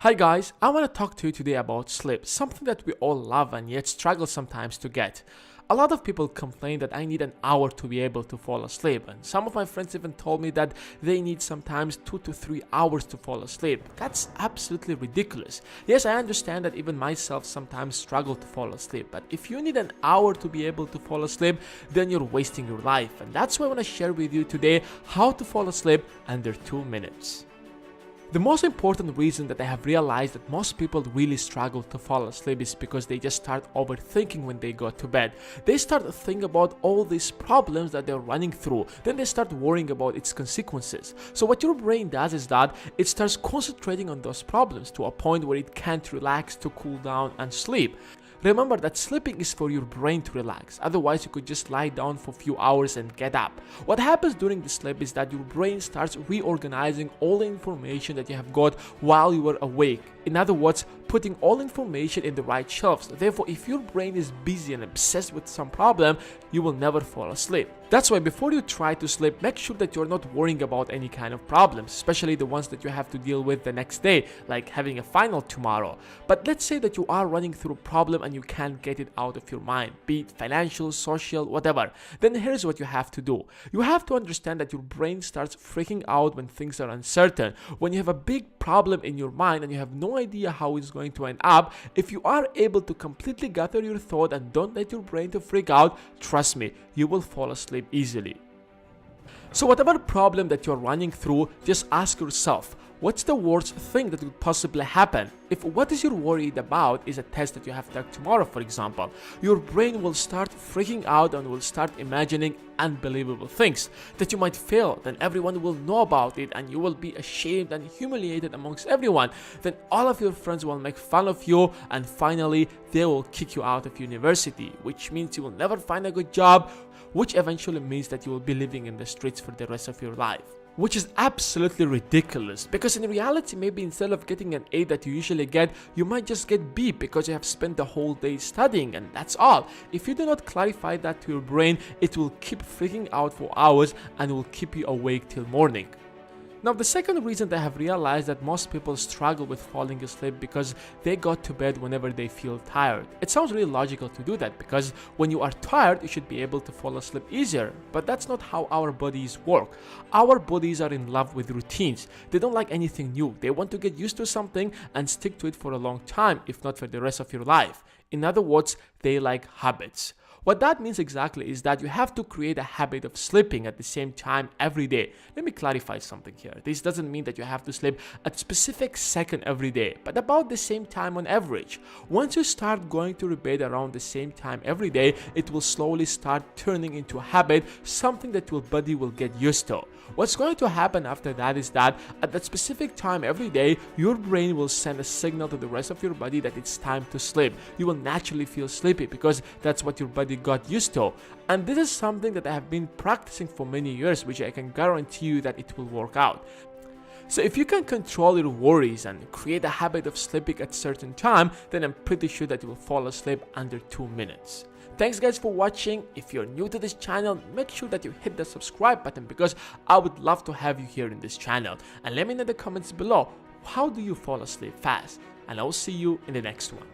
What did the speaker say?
Hi guys, I want to talk to you today about sleep, something that we all love and yet struggle sometimes to get. A lot of people complain that I need an hour to be able to fall asleep, and some of my friends even told me that they need sometimes 2 to 3 hours to fall asleep. That's absolutely ridiculous. Yes, I understand that even myself sometimes struggle to fall asleep, but if you need an hour to be able to fall asleep, then you're wasting your life, and that's why I want to share with you today how to fall asleep under 2 minutes. The most important reason that I have realized that most people really struggle to fall asleep is because they just start overthinking when they go to bed. They start thinking about all these problems that they're running through, then they start worrying about its consequences. So what your brain does is that it starts concentrating on those problems to a point where it can't relax to cool down and sleep. Remember that sleeping is for your brain to relax, otherwise you could just lie down for a few hours and get up. What happens during the sleep is that your brain starts reorganizing all the information that you have got while you were awake. In other words, putting all information in the right shelves. Therefore, if your brain is busy and obsessed with some problem, you will never fall asleep. That's why before you try to sleep, make sure that you're not worrying about any kind of problems, especially the ones that you have to deal with the next day, like having a final tomorrow. But let's say that you are running through a problem and you can't get it out of your mind, be it financial, social, whatever. Then here's what you have to do. You have to understand that your brain starts freaking out when things are uncertain. When you have a big problem in your mind and you have no idea how it's going to end up, if you are able to completely gather your thought and don't let your brain to freak out, trust me, you will fall asleep easily. So whatever problem that you're running through, just ask yourself, what's the worst thing that could possibly happen? If what is you're worried about is a test that you have to take tomorrow, for example, your brain will start freaking out and will start imagining unbelievable things that you might fail, then everyone will know about it and you will be ashamed and humiliated amongst everyone. Then all of your friends will make fun of you and finally they will kick you out of university, which means you will never find a good job, which eventually means that you will be living in the streets for the rest of your life. Which is absolutely ridiculous, because in reality maybe instead of getting an A that you usually get, you might just get B because you have spent the whole day studying, and that's all. If you do not clarify that to your brain, it will keep freaking out for hours and will keep you awake till morning. Now, the second reason that I have realized that most people struggle with falling asleep because they go to bed whenever they feel tired. It sounds really logical to do that because when you are tired, you should be able to fall asleep easier. But that's not how our bodies work. Our bodies are in love with routines. They don't like anything new. They want to get used to something and stick to it for a long time, if not for the rest of your life. In other words, they like habits. What that means exactly is that you have to create a habit of sleeping at the same time every day. Let me clarify something here. This doesn't mean that you have to sleep at a specific second every day, but about the same time on average. Once you start going to bed around the same time every day, it will slowly start turning into a habit, something that your body will get used to. What's going to happen after that is that at that specific time every day, your brain will send a signal to the rest of your body that it's time to sleep. You will naturally feel sleepy because that's what your body got used to. And this is something that I have been practicing for many years, which I can guarantee you that it will work out. So if you can control your worries and create a habit of sleeping at a certain time, then I'm pretty sure that you will fall asleep under 2 minutes. Thanks guys for watching. If you're new to this channel, make sure that you hit the subscribe button because I would love to have you here in this channel. And let me know in the comments below, how do you fall asleep fast? And I'll see you in the next one.